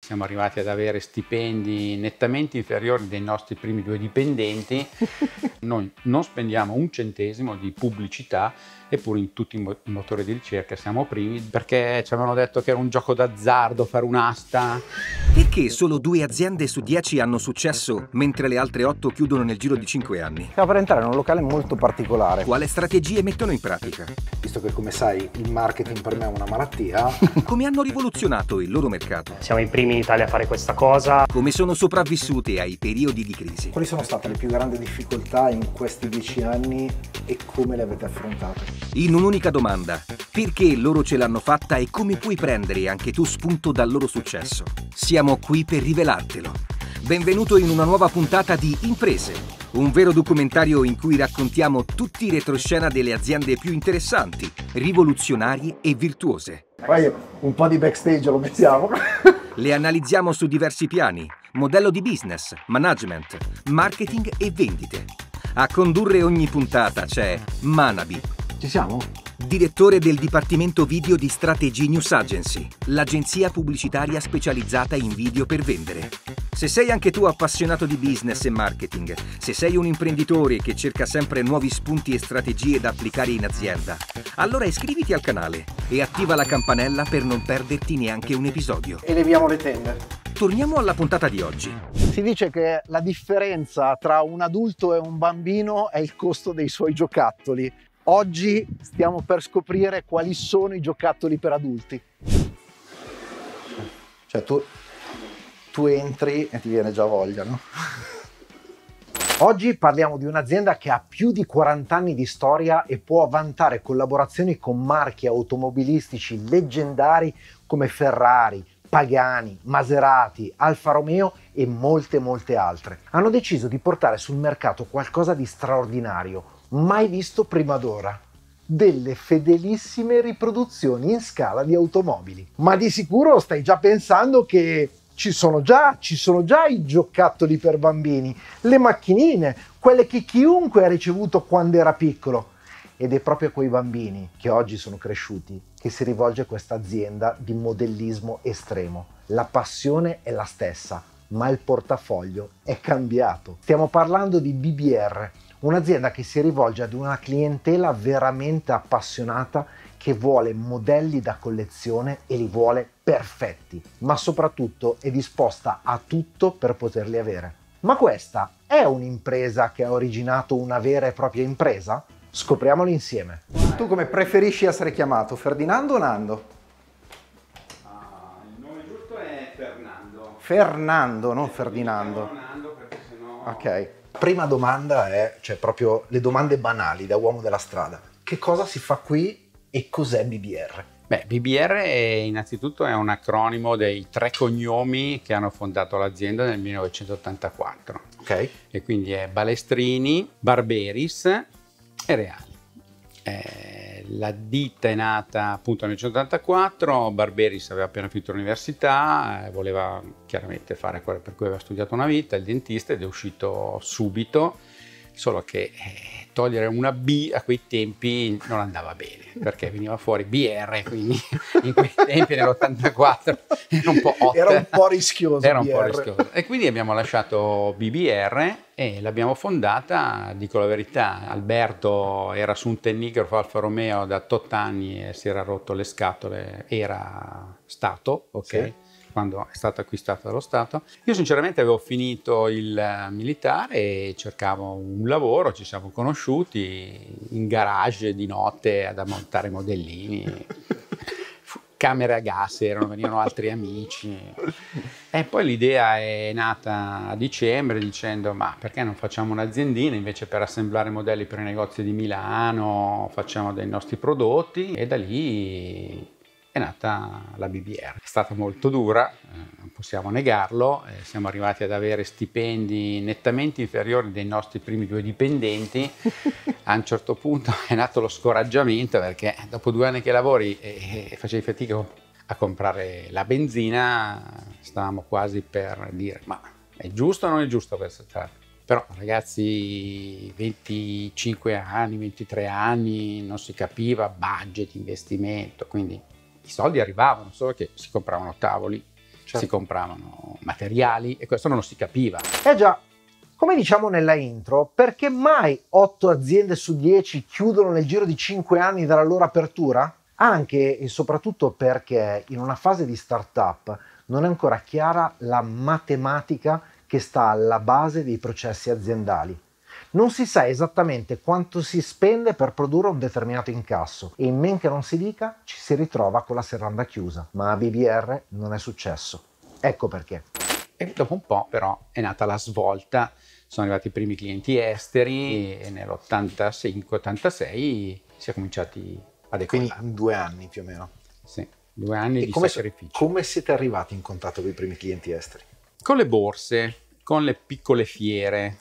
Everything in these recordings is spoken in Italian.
siamo arrivati ad avere stipendi nettamente inferiori dei nostri primi 2 dipendenti. Noi non spendiamo un centesimo di pubblicità, eppure in tutti i motori di ricerca siamo primi, perché ci avevano detto che era un gioco d'azzardo fare un'asta. Perché solo 2 aziende su 10 hanno successo, mentre le altre 8 chiudono nel giro di 5 anni? Stiamo per entrare in un locale molto particolare. Quale strategie mettono in pratica? Visto che, come sai, il marketing per me è una malattia. Come hanno rivoluzionato il loro mercato? Siamo i primi in Italia a fare questa cosa. Come sono sopravvissute ai periodi di crisi? Quali sono state le più grandi difficoltà in questi 10 anni e come le avete affrontate? In un'unica domanda: perché loro ce l'hanno fatta e come puoi prendere anche tu spunto dal loro successo? Siamo qui per rivelartelo. Benvenuto in una nuova puntata di Imprese, un vero documentario in cui raccontiamo tutti i retroscena delle aziende più interessanti, rivoluzionarie e virtuose. Poi un po' di backstage lo mettiamo. Le analizziamo su diversi piani: modello di business, management, marketing e vendite. A condurre ogni puntata c'è Manabi. Ci siamo? Direttore del Dipartimento Video di Strategy News Agency, l'agenzia pubblicitaria specializzata in video per vendere. Se sei anche tu appassionato di business e marketing, se sei un imprenditore che cerca sempre nuovi spunti e strategie da applicare in azienda, allora iscriviti al canale e attiva la campanella per non perderti neanche un episodio. Eleviamo le tende. Torniamo alla puntata di oggi. Si dice che la differenza tra un adulto e un bambino è il costo dei suoi giocattoli. Oggi stiamo per scoprire quali sono i giocattoli per adulti. Cioè tu entri e ti viene già voglia, no? Oggi parliamo di un'azienda che ha più di 40 anni di storia e può vantare collaborazioni con marchi automobilistici leggendari come Ferrari, Pagani, Maserati, Alfa Romeo e molte altre. Hanno deciso di portare sul mercato qualcosa di straordinario, mai visto prima d'ora: delle fedelissime riproduzioni in scala di automobili. Ma di sicuro stai già pensando che ci sono già i giocattoli per bambini, le macchinine, quelle che chiunque ha ricevuto quando era piccolo. Ed è proprio a quei bambini che oggi sono cresciuti che si rivolge questa azienda di modellismo estremo. La passione è la stessa, ma il portafoglio è cambiato. Stiamo parlando di BBR, un'azienda che si rivolge ad una clientela veramente appassionata che vuole modelli da collezione e li vuole perfetti, ma soprattutto è disposta a tutto per poterli avere. Ma questa è un'impresa che ha originato una vera e propria impresa? Scopriamolo insieme. Tu come preferisci essere chiamato, Ferdinando o Nando? Il nome giusto è Fernando. Fernando, non Ferdinando. Nando, perché sennò... Ok. Prima domanda è, cioè proprio le domande banali da uomo della strada. Che cosa si fa qui e cos'è BBR? Beh, BBR innanzitutto è un acronimo dei 3 cognomi che hanno fondato l'azienda nel 1984. Ok. E quindi è Balestrini, Barberis e Reali. La ditta è nata appunto nel 1984, Barberis aveva appena finito l'università, voleva chiaramente fare quello per cui aveva studiato una vita, il dentista, ed è uscito subito, solo che togliere una B a quei tempi non andava bene, perché veniva fuori BR, quindi in quei tempi nell'84 era un po' hot. Era un po' rischioso. Era un po' rischioso. E quindi abbiamo lasciato BBR e l'abbiamo fondata, dico la verità, Alberto era su un Tennigraph Alfa Romeo da 8 anni e si era rotto le scatole, era stato, ok? Sì. Quando è stato acquistato dallo Stato. Io sinceramente avevo finito il militare e cercavo un lavoro, ci siamo conosciuti in garage di notte ad montare modellini, camere a gas venivano altri amici. E poi l'idea è nata a dicembre dicendo: ma perché non facciamo un'aziendina, invece per assemblare modelli per i negozi di Milano facciamo dei nostri prodotti, e da lì è nata la BBR. È stata molto dura, non possiamo negarlo, siamo arrivati ad avere stipendi nettamente inferiori dei nostri primi 2 dipendenti. A un certo punto è nato lo scoraggiamento, perché dopo 2 anni che lavori e facevi fatica a comprare la benzina, stavamo quasi per dire: ma è giusto o non è giusto questa strada? Però ragazzi, 25 anni, 23 anni, non si capiva budget, investimento, quindi i soldi arrivavano, solo che si compravano tavoli certo. si compravano materiali e questo non lo si capiva. Già, come diciamo nella intro, perché mai 8 aziende su 10 chiudono nel giro di 5 anni dalla loro apertura? Anche e soprattutto perché in una fase di startup non è ancora chiara la matematica che sta alla base dei processi aziendali. Non si sa esattamente quanto si spende per produrre un determinato incasso e in men che non si dica ci si ritrova con la serranda chiusa, ma a BBR non è successo. Ecco perché. E dopo un po' però è nata la svolta, sono arrivati i primi clienti esteri e nell'85-86 si è cominciati a decollare. Quindi in 2 anni più o meno. Sì, 2 anni di come sacrificio. come siete arrivati in contatto con i primi clienti esteri? Con le borse, con le piccole fiere,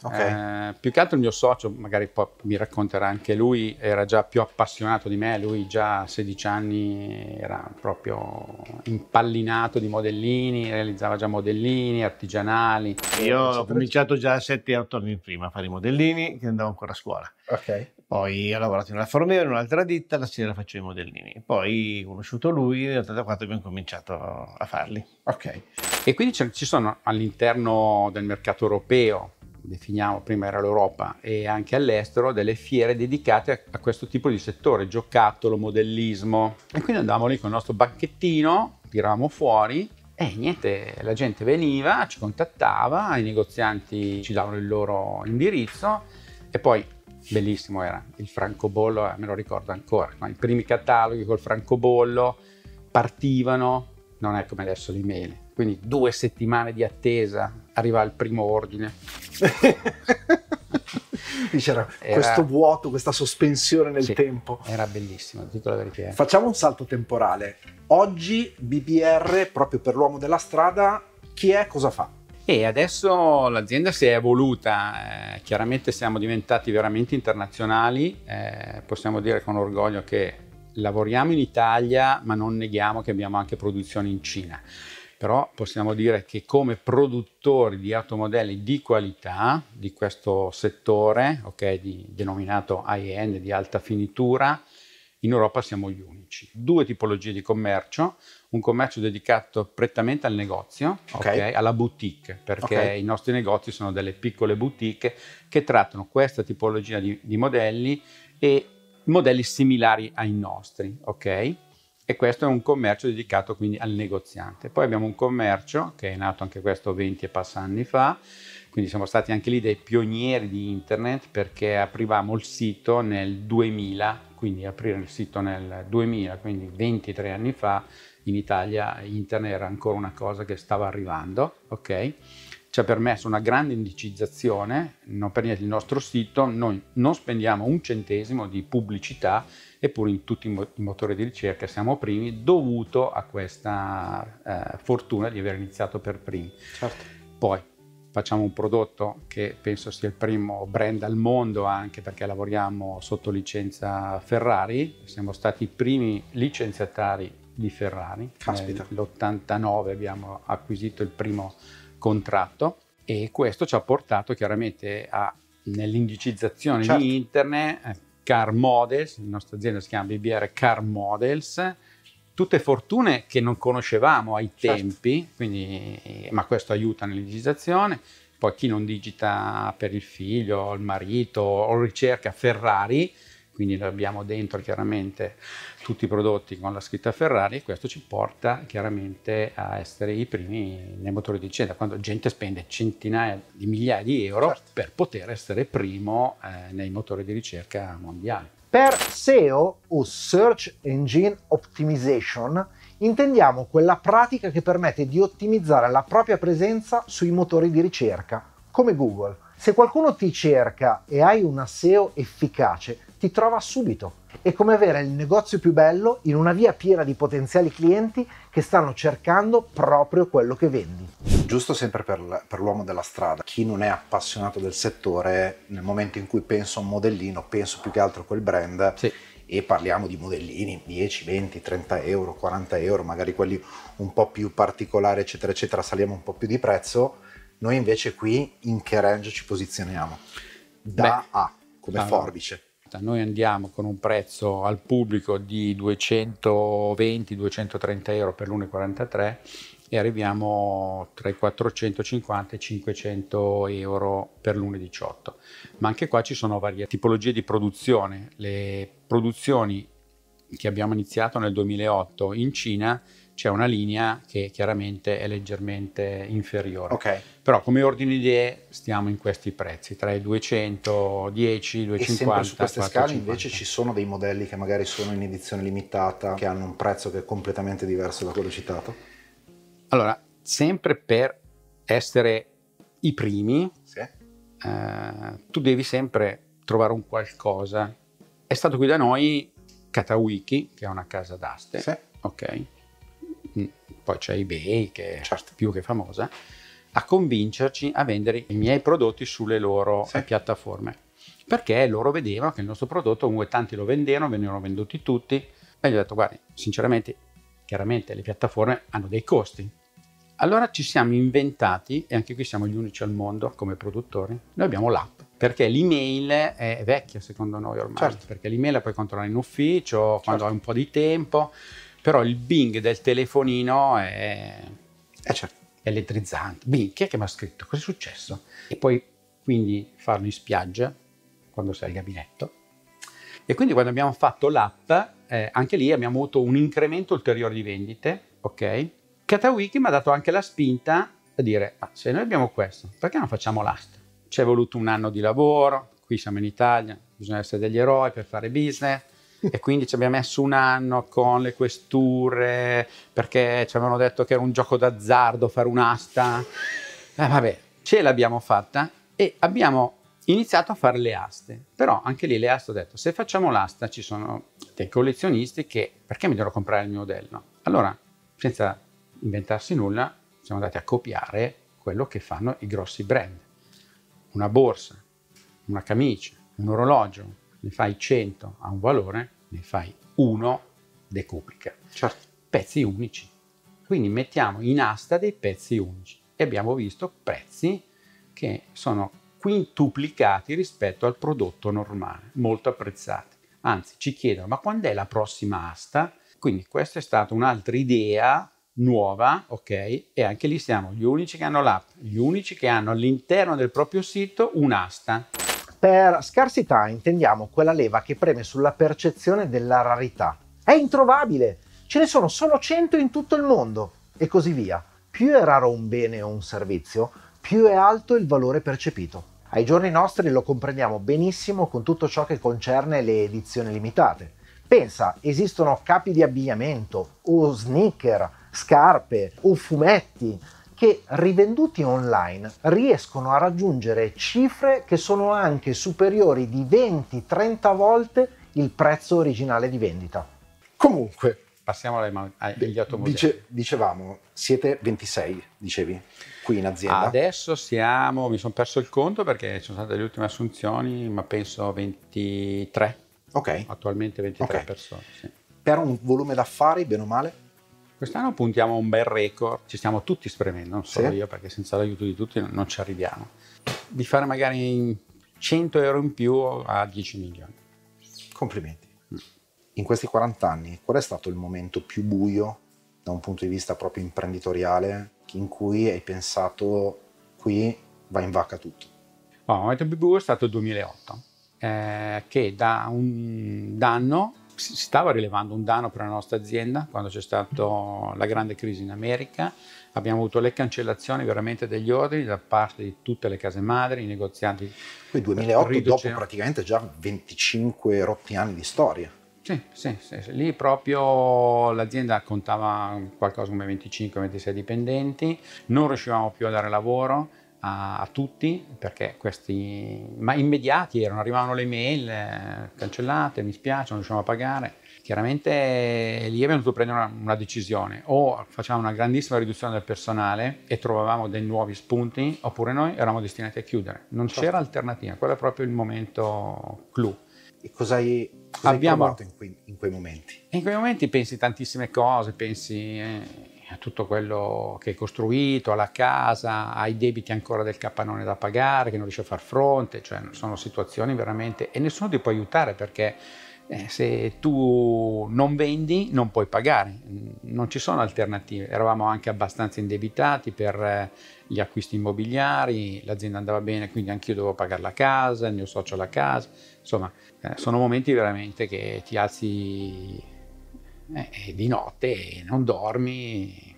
più che altro il mio socio, magari poi mi racconterà anche lui, era già più appassionato di me, lui già a 16 anni era proprio impallinato di modellini, realizzava già modellini artigianali. Io ho cominciato già 7-8 anni prima a fare i modellini, che andavo ancora a scuola. Ok. Poi ho lavorato in una Alfa Romeo, in un'altra ditta, la sera facevo i modellini. Poi, conosciuto lui, nel 1984 abbiamo cominciato a farli. Ok. E quindi ci sono all'interno del mercato europeo, definiamo, prima era l'Europa, e anche all'estero, delle fiere dedicate a questo tipo di settore, giocattolo, modellismo. E quindi andavamo lì con il nostro banchettino, tiravamo fuori e niente, la gente veniva, ci contattava, i negozianti ci davano il loro indirizzo e poi bellissimo era il francobollo, me lo ricordo ancora, no? I primi cataloghi col francobollo partivano, non è come adesso l'email, quindi 2 settimane di attesa, arriva il primo ordine. C'era questo vuoto, questa sospensione nel sì, tempo. Era bellissimo, dico la verità. Facciamo un salto temporale. Oggi BBR, proprio per l'uomo della strada, chi è, cosa fa? E adesso l'azienda si è evoluta, chiaramente siamo diventati veramente internazionali, possiamo dire con orgoglio che lavoriamo in Italia, ma non neghiamo che abbiamo anche produzioni in Cina. Però possiamo dire che come produttori di automodelli di qualità di questo settore, denominato high-end, di alta finitura, in Europa siamo gli unici. 2 tipologie di commercio, un commercio dedicato prettamente al negozio, alla boutique, perché i nostri negozi sono delle piccole boutique che trattano questa tipologia di modelli e modelli similari ai nostri, E questo è un commercio dedicato quindi al negoziante. Poi abbiamo un commercio che è nato anche questo 20 e passa anni fa, quindi siamo stati anche lì dei pionieri di internet perché aprivamo il sito nel 2000, quindi aprire il sito nel 2000, quindi 23 anni fa, in Italia internet era ancora una cosa che stava arrivando, Ci ha permesso una grande indicizzazione, non per niente il nostro sito, noi non spendiamo un centesimo di pubblicità, eppure in tutti i motori di ricerca siamo primi, dovuto a questa fortuna di aver iniziato per primi. Certo. Poi facciamo un prodotto che penso sia il primo brand al mondo, anche perché lavoriamo sotto licenza Ferrari, siamo stati i primi licenziatari di Ferrari. Caspita. Nell'89 abbiamo acquisito il primo contratto e questo ci ha portato chiaramente nell'indicizzazione di internet, Car Models, la nostra azienda si chiama BBR Car Models, tutte fortune che non conoscevamo ai tempi, quindi, ma questo aiuta nell'indicizzazione. Poi chi non digita per il figlio, il marito o ricerca Ferrari, quindi noi abbiamo dentro chiaramente tutti i prodotti con la scritta Ferrari e questo ci porta chiaramente a essere i primi nei motori di ricerca, quando gente spende centinaia di migliaia di euro per poter essere primo nei motori di ricerca mondiali. Per SEO o Search Engine Optimization intendiamo quella pratica che permette di ottimizzare la propria presenza sui motori di ricerca, come Google. Se qualcuno ti cerca e hai una SEO efficace, ti trova subito. È come avere il negozio più bello in una via piena di potenziali clienti che stanno cercando proprio quello che vendi. Giusto sempre per l'uomo della strada, chi non è appassionato del settore, nel momento in cui penso a un modellino, penso più che altro a quel brand e parliamo di modellini 10, 20, 30 euro, 40 euro, magari quelli un po' più particolari, eccetera, eccetera, saliamo un po' più di prezzo. Noi invece qui in che range ci posizioniamo? A, come forbice. Noi andiamo con un prezzo al pubblico di 220-230 euro per l'1,43 e arriviamo tra i 450 e i 500 euro per l'1,18. Ma anche qua ci sono varie tipologie di produzione. Le produzioni che abbiamo iniziato nel 2008 in Cina, c'è una linea che chiaramente è leggermente inferiore. Ok. Però come ordine di idee stiamo in questi prezzi, tra i 210, 250. E sempre su queste scale 450. invece ci sono dei modelli che magari sono in edizione limitata, che hanno un prezzo che è completamente diverso da quello citato? Allora, sempre per essere i primi, Sì. tu devi sempre trovare un qualcosa. È stato qui da noi Katawiki, che è una casa d'aste, Sì. ok? Poi c'è eBay, che è Certo. più che famosa, a convincerci a vendere i miei prodotti sulle loro Sì. piattaforme, perché loro vedevano che il nostro prodotto, comunque tanti lo vendevano, venivano venduti tutti, e gli ho detto, guardi, sinceramente, chiaramente le piattaforme hanno dei costi. Allora ci siamo inventati, e anche qui siamo gli unici al mondo come produttori, noi abbiamo l'app, perché l'email è vecchia secondo noi ormai, Certo. perché l'email la puoi controllare in ufficio, quando Certo. hai un po' di tempo, però il Bing del telefonino è Certo. elettrizzante. Bing, chi è che mi ha scritto? Cosa è successo? E poi quindi farlo in spiaggia, quando sei al gabinetto. E quindi quando abbiamo fatto l'app, anche lì abbiamo avuto un incremento ulteriore di vendite, ok? Katawiki mi ha dato anche la spinta a dire, ma se noi abbiamo questo, perché non facciamo l'asta? Ci è voluto un anno di lavoro, qui siamo in Italia, bisogna essere degli eroi per fare business, e quindi ci abbiamo messo un anno con le questure, perché ci avevano detto che era un gioco d'azzardo fare un'asta. Vabbè, ce l'abbiamo fatta e abbiamo iniziato a fare le aste, però anche lì le aste ho detto, se facciamo l'asta ci sono dei collezionisti che, perché mi devono comprare il mio modello? Allora, senza inventarsi nulla, siamo andati a copiare quello che fanno i grossi brand. Una borsa, una camicia, un orologio, ne fai 100 a un valore, ne fai uno, decuplica. Certo. Pezzi unici. Quindi mettiamo in asta dei pezzi unici e abbiamo visto prezzi che sono quintuplicati rispetto al prodotto normale, molto apprezzati. Anzi, ci chiedono, ma quando è la prossima asta? Quindi questa è stata un'altra idea nuova, ok? E anche lì siamo gli unici che hanno l'app, gli unici che hanno all'interno del proprio sito un'asta. Per scarsità intendiamo quella leva che preme sulla percezione della rarità. È introvabile, ce ne sono solo 100 in tutto il mondo e così via. Più è raro un bene o un servizio, più è alto il valore percepito. Ai giorni nostri lo comprendiamo benissimo con tutto ciò che concerne le edizioni limitate. Pensa, esistono capi di abbigliamento o sneaker, scarpe o fumetti che rivenduti online riescono a raggiungere cifre che sono anche superiori di 20-30 volte il prezzo originale di vendita. Comunque, Passiamo agli automodelli. dicevamo, siete 26, dicevi, qui in azienda. Adesso mi sono perso il conto perché ci sono state le ultime assunzioni, ma penso 23. Ok. Attualmente 23 Ok. persone, sì. Per un volume d'affari, bene o male? Quest'anno puntiamo a un bel record, ci stiamo tutti spremendo, non solo Sì. io, perché senza l'aiuto di tutti non ci arriviamo. Di fare magari 100 euro in più a 10 milioni. Complimenti. In questi 40 anni, qual è stato il momento più buio da un punto di vista proprio imprenditoriale in cui hai pensato qui va in vacca tutto? Il momento più buio è stato il 2008, che da un danno, si stava rilevando un danno per la nostra azienda quando c'è stata la grande crisi in America. Abbiamo avuto le cancellazioni veramente degli ordini da parte di tutte le case madri, i negozianti. Qui 2008 dopo riducevano. praticamente già 25 rotti anni di storia. Sì. Lì proprio l'azienda contava qualcosa come 25-26 dipendenti, non riuscivamo più a dare lavoro a tutti perché ma immediati arrivavano le mail cancellate, mi spiace, non riusciamo a pagare. Chiaramente lì abbiamo dovuto prendere una decisione: o facevamo una grandissima riduzione del personale e trovavamo dei nuovi spunti, oppure noi eravamo destinati a chiudere. Non c'era alternativa, quello è proprio il momento clou. E cosa hai provato in quei momenti? In quei momenti pensi tantissime cose, pensi a tutto quello che hai costruito, alla casa, ai debiti ancora del capannone da pagare che non riesci a far fronte, cioè sono situazioni veramente, e nessuno ti può aiutare perché Se tu non vendi non puoi pagare, non ci sono alternative. Eravamo anche abbastanza indebitati per gli acquisti immobiliari, l'azienda andava bene, quindi anch'io dovevo pagare la casa, il mio socio la casa, insomma sono momenti veramente che ti alzi di notte e non dormi,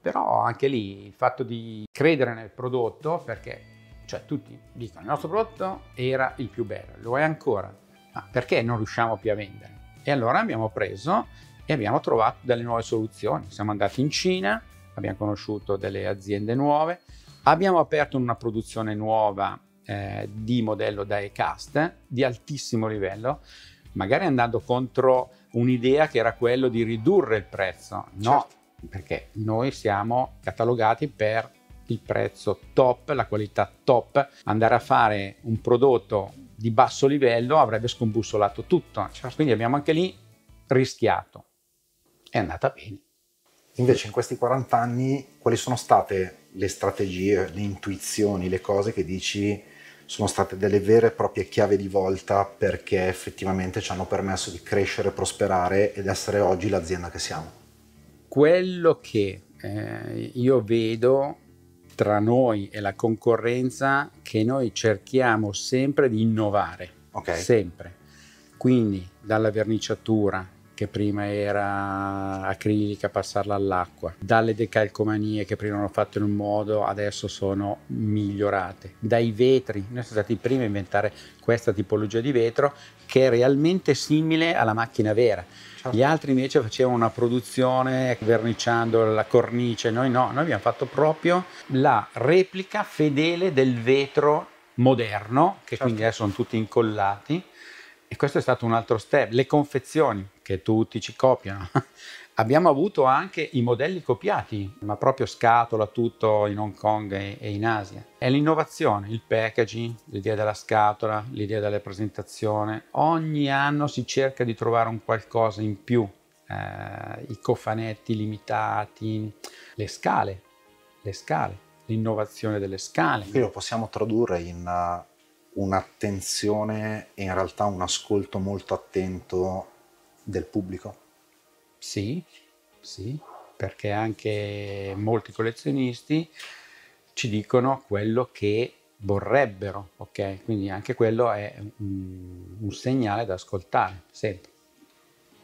però anche lì il fatto di credere nel prodotto, perché cioè, tutti dicono il nostro prodotto era il più bello, lo è ancora, ma perché non riusciamo più a vendere? E allora abbiamo preso e abbiamo trovato delle nuove soluzioni. Siamo andati in Cina, abbiamo conosciuto delle aziende nuove, abbiamo aperto una produzione nuova di modello die-cast di altissimo livello, magari andando contro un'idea che era quello di ridurre il prezzo. No, certo, perché noi siamo catalogati per il prezzo top, la qualità top. Andare a fare un prodotto di basso livello avrebbe scombussolato tutto. Certo. Quindi abbiamo anche lì rischiato. È andata bene. Invece in questi 40 anni quali sono state le strategie, le intuizioni, le cose che dici sono state delle vere e proprie chiavi di volta perché effettivamente ci hanno permesso di crescere, prosperare ed essere oggi l'azienda che siamo? Quello che io vedo tra noi e la concorrenza, che noi cerchiamo sempre di innovare, sempre. Quindi dalla verniciatura, che prima era acrilica, passarla all'acqua, dalle decalcomanie che prima erano fatte in un modo, adesso sono migliorate, dai vetri, noi siamo stati i primi a inventare questa tipologia di vetro che è realmente simile alla macchina vera. Gli altri invece facevano una produzione verniciando la cornice, noi no, noi abbiamo fatto proprio la replica fedele del vetro moderno, che quindi adesso sono tutti incollati, e questo è stato un altro step. Le confezioni, che tutti ci copiano, abbiamo avuto anche i modelli copiati, ma proprio scatola, tutto in Hong Kong e in Asia. È l'innovazione, il packaging, l'idea della scatola, l'idea della presentazione. Ogni anno si cerca di trovare un qualcosa in più, i cofanetti limitati, le scale, l'innovazione delle scale. Quindi lo possiamo tradurre in un'attenzione e in realtà un ascolto molto attento del pubblico? Sì, perché anche molti collezionisti ci dicono quello che vorrebbero, ok? Quindi anche quello è un segnale da ascoltare, sempre.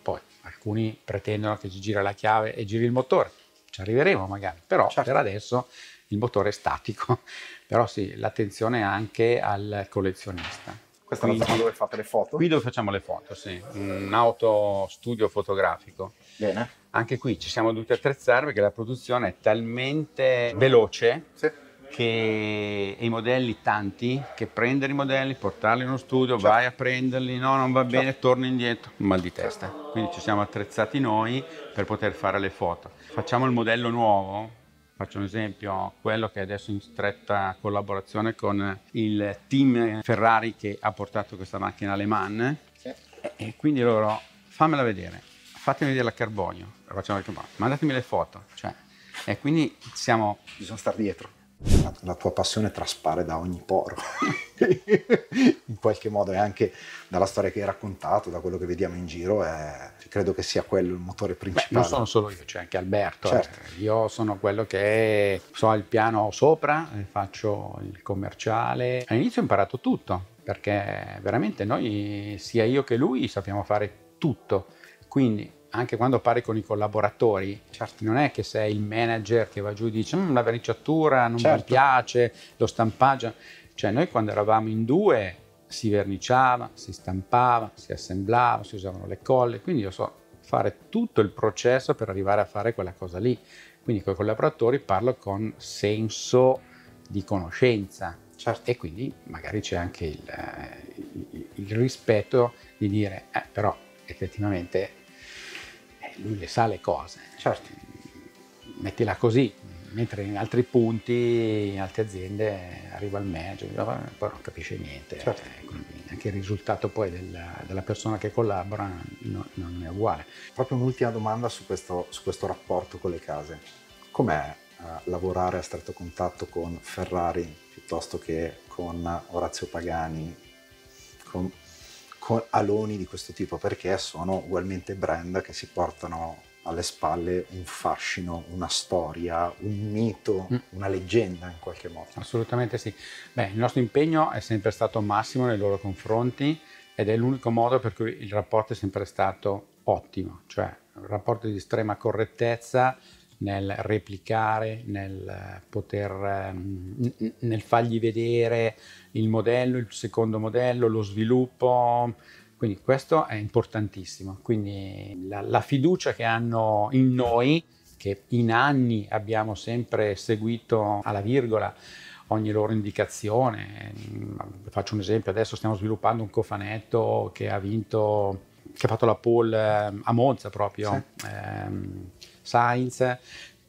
Poi alcuni pretendono che ci gira la chiave e giri il motore, ci arriveremo magari, però per adesso il motore è statico. Però sì, l'attenzione anche al collezionista. Questa è la zona dove fate le foto? Qui dove facciamo le foto, sì. Un autostudio fotografico. Bene. Anche qui ci siamo dovuti attrezzare perché la produzione è talmente veloce che i modelli tanti, che prendere i modelli, portarli in uno studio, vai a prenderli, no, non va bene, torni indietro, mal di testa. Quindi ci siamo attrezzati noi per poter fare le foto. Facciamo il modello nuovo. Faccio un esempio, quello che è adesso in stretta collaborazione con il team Ferrari che ha portato questa macchina alle Mans, e quindi loro, fammela vedere, fatemi vedere la carbonio, mandatemi le foto, e quindi bisogna stare dietro. La tua passione traspare da ogni poro, in qualche modo, e anche dalla storia che hai raccontato, da quello che vediamo in giro, credo che sia quello il motore principale. Non sono solo io, c'è anche Alberto. Io sono quello che so il piano sopra, faccio il commerciale. All'inizio ho imparato tutto, perché veramente noi, sia io che lui, sappiamo fare tutto. Quindi anche quando parli con i collaboratori, non è che sei il manager che va giù e dice la verniciatura non mi piace, lo stampaggio. Cioè noi quando eravamo in due si verniciava, si stampava, si assemblava, si usavano le colle, quindi io so fare tutto il processo per arrivare a fare quella cosa lì. Quindi con i collaboratori parlo con senso di conoscenza, e quindi magari c'è anche il rispetto di dire però effettivamente lui le sa le cose, mettila così, mentre in altri punti, in altre aziende arriva il manager, poi non capisce niente, quindi anche il risultato poi della persona che collabora non è uguale. Proprio un'ultima domanda su questo rapporto con le case. Com'è lavorare a stretto contatto con Ferrari piuttosto che con Orazio Pagani, con con aloni di questo tipo, perché sono ugualmente brand che si portano alle spalle un fascino, una storia, un mito, una leggenda in qualche modo. Assolutamente sì. Beh, il nostro impegno è sempre stato massimo nei loro confronti ed è l'unico modo per cui il rapporto è sempre stato ottimo, cioè un rapporto di estrema correttezza nel replicare, nel poter, nel fargli vedere il modello, il secondo modello, lo sviluppo. Quindi questo è importantissimo. Quindi la fiducia che hanno in noi, che in anni abbiamo sempre seguito alla virgola ogni loro indicazione. Faccio un esempio: adesso stiamo sviluppando un cofanetto che ha vinto, che ha fatto la pole a Monza proprio, sì. Sainz.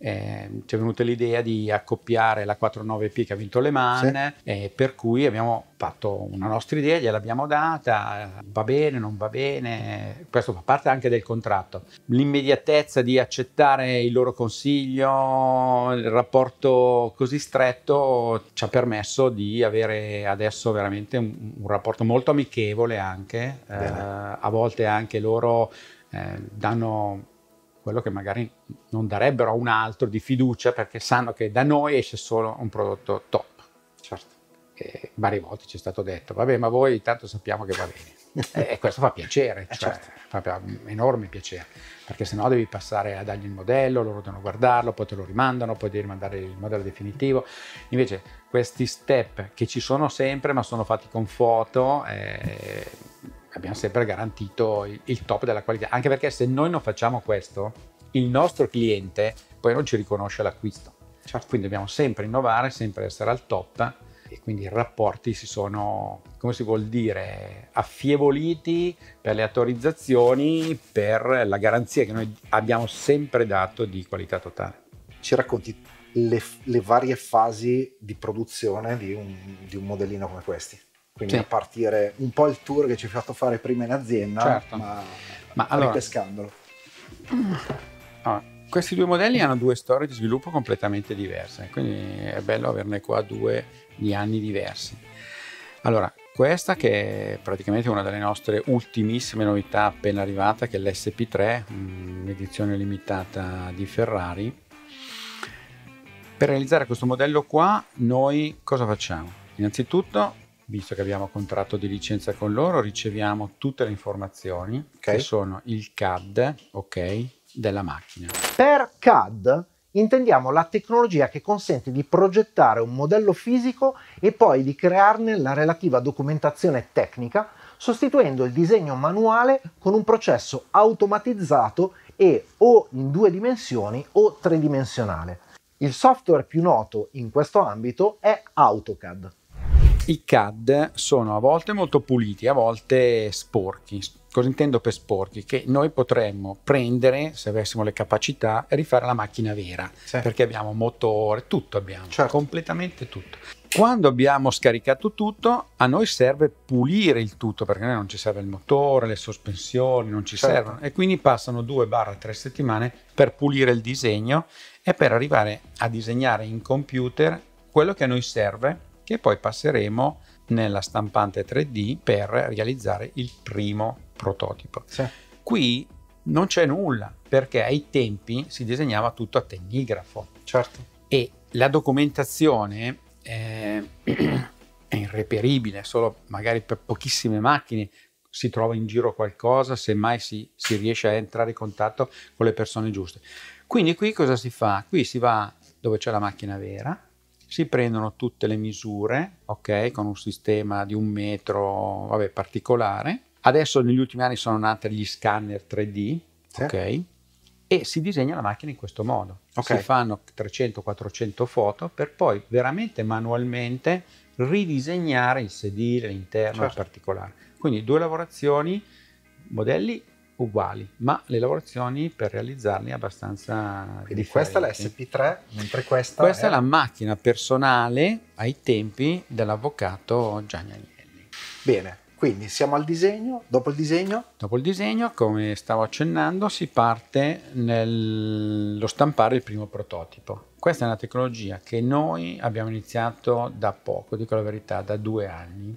Ci è venuta l'idea di accoppiare la 49P che ha vinto Le Mans, sì. Per cui abbiamo fatto una nostra idea, gliel'abbiamo data, va bene, non va bene, questo fa parte anche del contratto. L'immediatezza di accettare il loro consiglio, il rapporto così stretto ci ha permesso di avere adesso veramente un rapporto molto amichevole anche, a volte anche loro danno quello che magari non darebbero a un altro di fiducia, perché sanno che da noi esce solo un prodotto top. Certo. E varie volte ci è stato detto: vabbè, ma voi tanto sappiamo che va bene. E questo fa piacere, cioè, certo. Fa enorme piacere, perché sennò devi passare a dargli il modello, loro devono guardarlo, poi te lo rimandano, poi devi rimandare il modello definitivo. Invece questi step che ci sono sempre, ma sono fatti con foto, abbiamo sempre garantito il top della qualità, anche perché se noi non facciamo questo, il nostro cliente poi non ci riconosce l'acquisto. Certo. Quindi dobbiamo sempre innovare, sempre essere al top, e quindi i rapporti si sono, come si vuol dire, affievoliti per le autorizzazioni, per la garanzia che noi abbiamo sempre dato di qualità totale. Ci racconti le varie fasi di produzione di un modellino come questi? Quindi sì. A partire un po' il tour che ci hai fatto fare prima in azienda, certo. ma allora, ripescandolo. Allora, questi due modelli hanno due storie di sviluppo completamente diverse, quindi è bello averne qua due di anni diversi. Allora, questa che è praticamente una delle nostre ultimissime novità appena arrivata, che è l'SP3, un'edizione limitata di Ferrari. Per realizzare questo modello qua noi cosa facciamo? Innanzitutto, visto che abbiamo contratto di licenza con loro, riceviamo tutte le informazioni, che sono il CAD, della macchina. Per CAD intendiamo la tecnologia che consente di progettare un modello fisico e poi di crearne la relativa documentazione tecnica, sostituendo il disegno manuale con un processo automatizzato e o in 2 dimensioni o tridimensionale. Il software più noto in questo ambito è AutoCAD. I CAD sono a volte molto puliti, a volte sporchi. Cosa intendo per sporchi? Che noi potremmo prendere, se avessimo le capacità, e rifare la macchina vera, sì. Perché abbiamo motore, tutto abbiamo, certo. Completamente tutto. Quando abbiamo scaricato tutto, a noi serve pulire il tutto, perché a noi non ci serve il motore, le sospensioni, non ci certo. servono, e quindi passano 2-3 settimane per pulire il disegno e per arrivare a disegnare in computer quello che a noi serve, che poi passeremo nella stampante 3D per realizzare il primo prototipo. Sì. Qui non c'è nulla, perché ai tempi si disegnava tutto a tennigrafo. Certo. E la documentazione è irreperibile, solo magari per pochissime macchine si trova in giro qualcosa, semmai si riesce a entrare in contatto con le persone giuste. Quindi qui cosa si fa? Qui si va dove c'è la macchina vera, si prendono tutte le misure, con un sistema di 1 metro, particolare. Adesso negli ultimi anni sono nati gli scanner 3D, sì. E si disegna la macchina in questo modo. Si fanno 300-400 foto per poi veramente manualmente ridisegnare il sedile, l'interno, certo. In particolare. Quindi 2 lavorazioni, modelli uguali, ma le lavorazioni per realizzarli abbastanza quindi differenti. Questa è la SP3, mentre questa è la macchina personale ai tempi dell'avvocato Gianni Agnelli. Bene, quindi siamo al disegno. Dopo il disegno? Dopo il disegno, come stavo accennando, si parte nello stampare il primo prototipo. Questa è una tecnologia che noi abbiamo iniziato da poco, dico la verità, da 2 anni.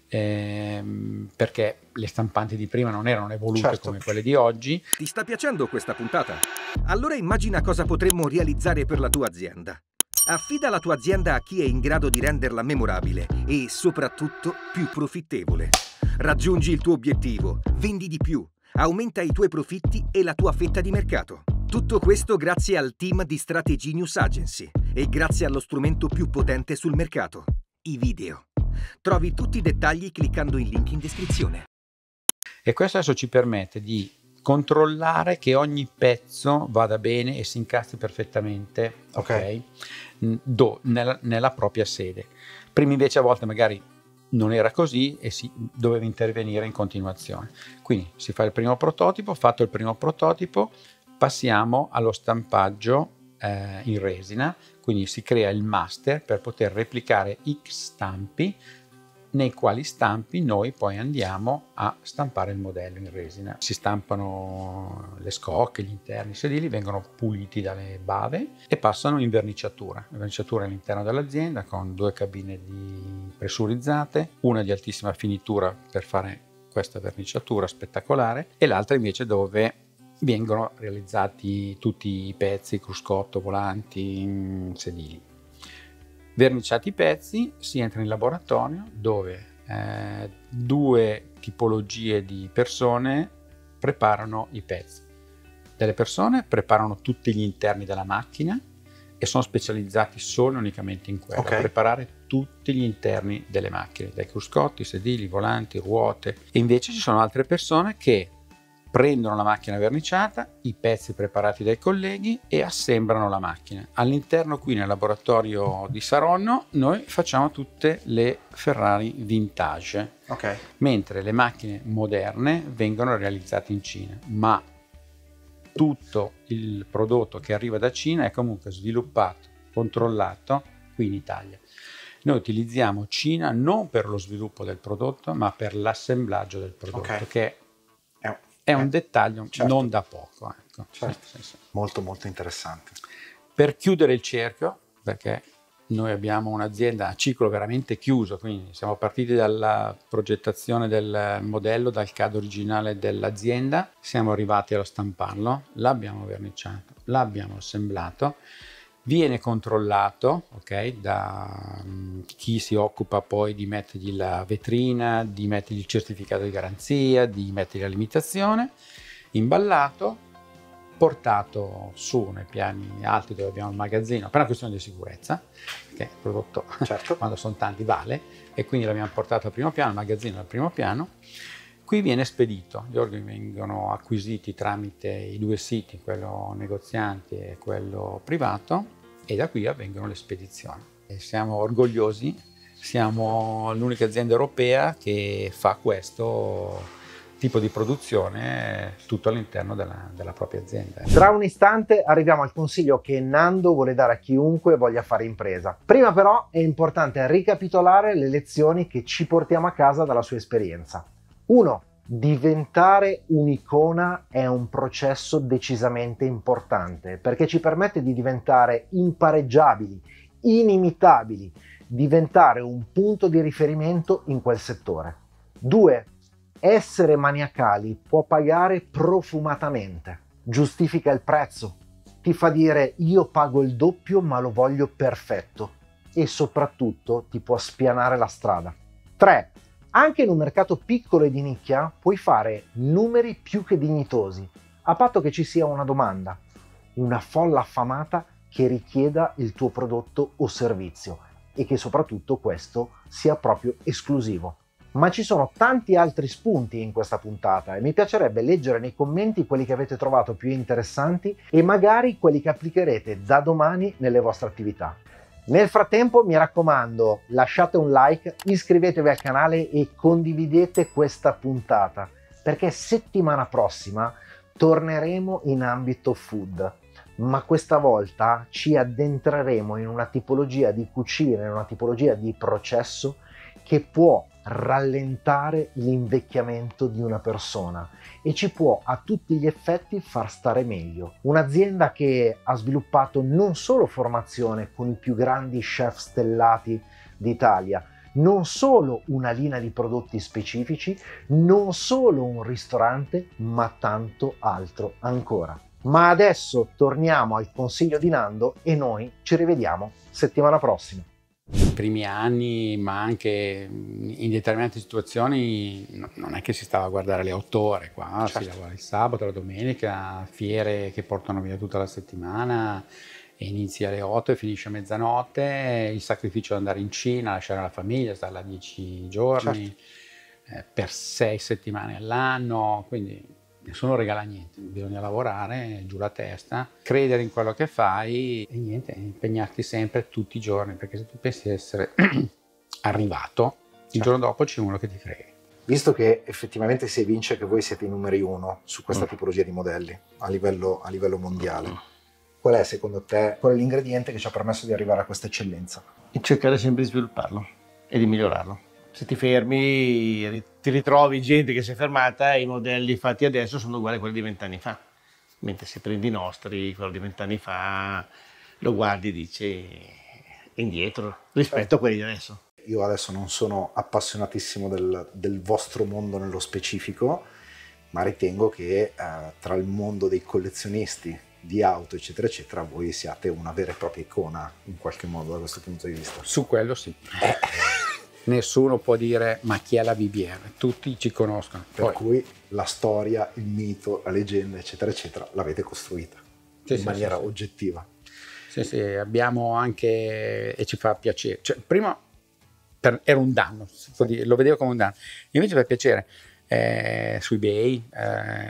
perché le stampanti di prima non erano evolute Certo. come quelle di oggi. Ti sta piacendo questa puntata? Allora immagina cosa potremmo realizzare per la tua azienda. Affida la tua azienda a chi è in grado di renderla memorabile e soprattutto più profittevole. Raggiungi il tuo obiettivo, vendi di più, aumenta i tuoi profitti e la tua fetta di mercato. Tutto questo grazie al team di Strategy News Agency e grazie allo strumento più potente sul mercato, i video. Trovi tutti i dettagli cliccando il link in descrizione. E questo adesso ci permette di controllare che ogni pezzo vada bene e si incastri perfettamente, Ok. nella propria sede. Prima invece a volte magari non era così e si doveva intervenire in continuazione. Quindi si fa il primo prototipo, fatto il primo prototipo, passiamo allo stampaggio in resina, quindi si crea il master per poter replicare X stampi, nei quali stampi noi poi andiamo a stampare il modello in resina. Si stampano le scocche, gli interni, i sedili, vengono puliti dalle bave e passano in verniciatura. La verniciatura all'interno dell'azienda con 2 cabine pressurizzate, una di altissima finitura per fare questa verniciatura spettacolare e l'altra invece dove vengono realizzati tutti i pezzi, cruscotto, volanti, sedili. Verniciati i pezzi, si entra in laboratorio dove 2 tipologie di persone preparano i pezzi. Delle persone preparano tutti gli interni della macchina e sono specializzati solo e unicamente in quello, Ok. a preparare tutti gli interni delle macchine, dai cruscotti, sedili, volanti, ruote. E invece ci sono altre persone che prendono la macchina verniciata, i pezzi preparati dai colleghi e assemblano la macchina. All'interno qui nel laboratorio di Saronno noi facciamo tutte le Ferrari vintage, Ok. mentre le macchine moderne vengono realizzate in Cina, ma tutto il prodotto che arriva da Cina è comunque sviluppato, controllato qui in Italia. Noi utilizziamo Cina non per lo sviluppo del prodotto, ma per l'assemblaggio del prodotto, Ok. che è un dettaglio certo. non da poco. Ecco. Certo. Sì. Molto molto interessante. Per chiudere il cerchio, perché noi abbiamo un'azienda a ciclo veramente chiuso, quindi siamo partiti dalla progettazione del modello, dal CAD originale dell'azienda, siamo arrivati a stamparlo, l'abbiamo verniciato, l'abbiamo assemblato, viene controllato, ok, da chi si occupa poi di mettergli la vetrina, di mettergli il certificato di garanzia, di mettergli la limitazione, imballato, portato su nei piani alti dove abbiamo il magazzino per una questione di sicurezza, perché il prodotto Certo. quando sono tanti vale, e quindi l'abbiamo portato al primo piano, il magazzino al primo piano. Qui viene spedito, gli organi vengono acquisiti tramite i 2 siti, quello negozianti e quello privato, e da qui avvengono le spedizioni. E siamo orgogliosi, siamo l'unica azienda europea che fa questo tipo di produzione tutto all'interno della propria azienda. Tra un istante arriviamo al consiglio che Nando vuole dare a chiunque voglia fare impresa. Prima però è importante ricapitolare le lezioni che ci portiamo a casa dalla sua esperienza. 1. Diventare un'icona è un processo decisamente importante perché ci permette di diventare impareggiabili, inimitabili, diventare un punto di riferimento in quel settore. 2. Essere maniacali può pagare profumatamente, giustifica il prezzo, ti fa dire io pago il doppio ma lo voglio perfetto e soprattutto ti può spianare la strada. 3. Anche in un mercato piccolo e di nicchia puoi fare numeri più che dignitosi, a patto che ci sia una domanda, una folla affamata che richieda il tuo prodotto o servizio e che soprattutto questo sia proprio esclusivo. Ma ci sono tanti altri spunti in questa puntata e mi piacerebbe leggere nei commenti quelli che avete trovato più interessanti e magari quelli che applicherete da domani nelle vostre attività. Nel frattempo mi raccomando, lasciate un like, iscrivetevi al canale e condividete questa puntata perché settimana prossima torneremo in ambito food, ma questa volta ci addentreremo in una tipologia di cucina, in una tipologia di processo che può rallentare l'invecchiamento di una persona e ci può a tutti gli effetti far stare meglio. Un'azienda che ha sviluppato non solo formazione con i più grandi chef stellati d'Italia, non solo una linea di prodotti specifici, non solo un ristorante, ma tanto altro ancora. Ma adesso torniamo al consiglio di Nando e noi ci rivediamo settimana prossima. I primi anni, ma anche in determinate situazioni, non è che si stava a guardare le 8 ore qua, Certo. Si lavora il sabato, la domenica, fiere che portano via tutta la settimana e inizia alle 8 e finisce a mezzanotte, il sacrificio di andare in Cina, lasciare la famiglia, stare là 10 giorni, per 6 settimane all'anno, quindi nessuno regala niente, bisogna lavorare giù la testa, credere in quello che fai e niente, impegnarti sempre tutti i giorni, perché se tu pensi di essere arrivato, il giorno dopo c'è uno che ti frega. Visto che effettivamente si evince che voi siete i numeri uno su questa tipologia di modelli a livello mondiale, qual è secondo te l'ingrediente che ci ha permesso di arrivare a questa eccellenza? E cercare sempre di svilupparlo e di migliorarlo. Se ti fermi, ti ritrovi gente che si è fermata e i modelli fatti adesso sono uguali a quelli di 20 anni fa. Mentre se prendi i nostri, quello di 20 anni fa, lo guardi e dici è indietro rispetto a quelli di adesso. Io adesso non sono appassionatissimo del vostro mondo nello specifico, ma ritengo che tra il mondo dei collezionisti di auto eccetera eccetera voi siate una vera e propria icona in qualche modo da questo punto di vista. Su quello sì. Nessuno può dire ma chi è la BBR, tutti ci conoscono. Per cui la storia, il mito, la leggenda eccetera eccetera l'avete costruita in maniera oggettiva. Sì, abbiamo anche, e ci fa piacere, cioè, prima era un danno, lo vedevo come un danno, invece fa piacere su eBay,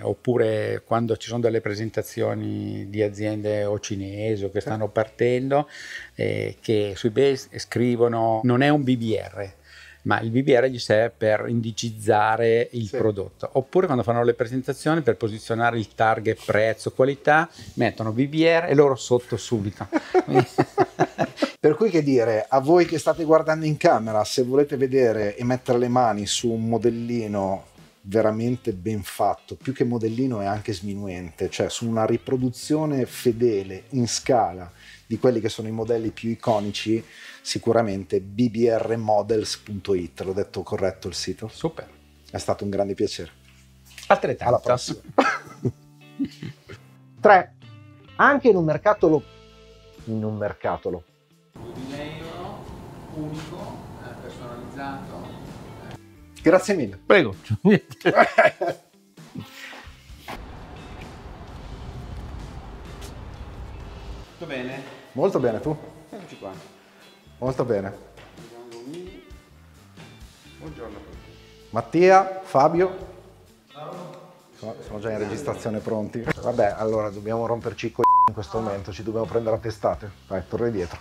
oppure quando ci sono delle presentazioni di aziende o cinesi o che stanno partendo, che su eBay scrivono non è un BBR, ma il BBR gli serve per indicizzare il prodotto, oppure quando fanno le presentazioni per posizionare il target prezzo qualità mettono BBR e loro sotto subito. Per cui che dire, a voi che state guardando in camera, se volete vedere e mettere le mani su un modellino veramente ben fatto, più che modellino è anche sminuente, cioè su una riproduzione fedele in scala di quelli che sono i modelli più iconici, sicuramente bbrmodels.it. L'ho detto corretto il sito? Super. È stato un grande piacere. Altrettanto. Alla prossima. 3. Anche in un mercatolo €1.000 unico, personalizzato. Grazie mille. Prego. Tutto bene? Molto bene, tu? Eccoci qua. Molto bene. Buongiorno a tutti. Mattia, Fabio. Sono già in registrazione pronti. Vabbè, allora dobbiamo romperci i coglioni in questo momento, ci dobbiamo prendere a testate. Vai, torna indietro.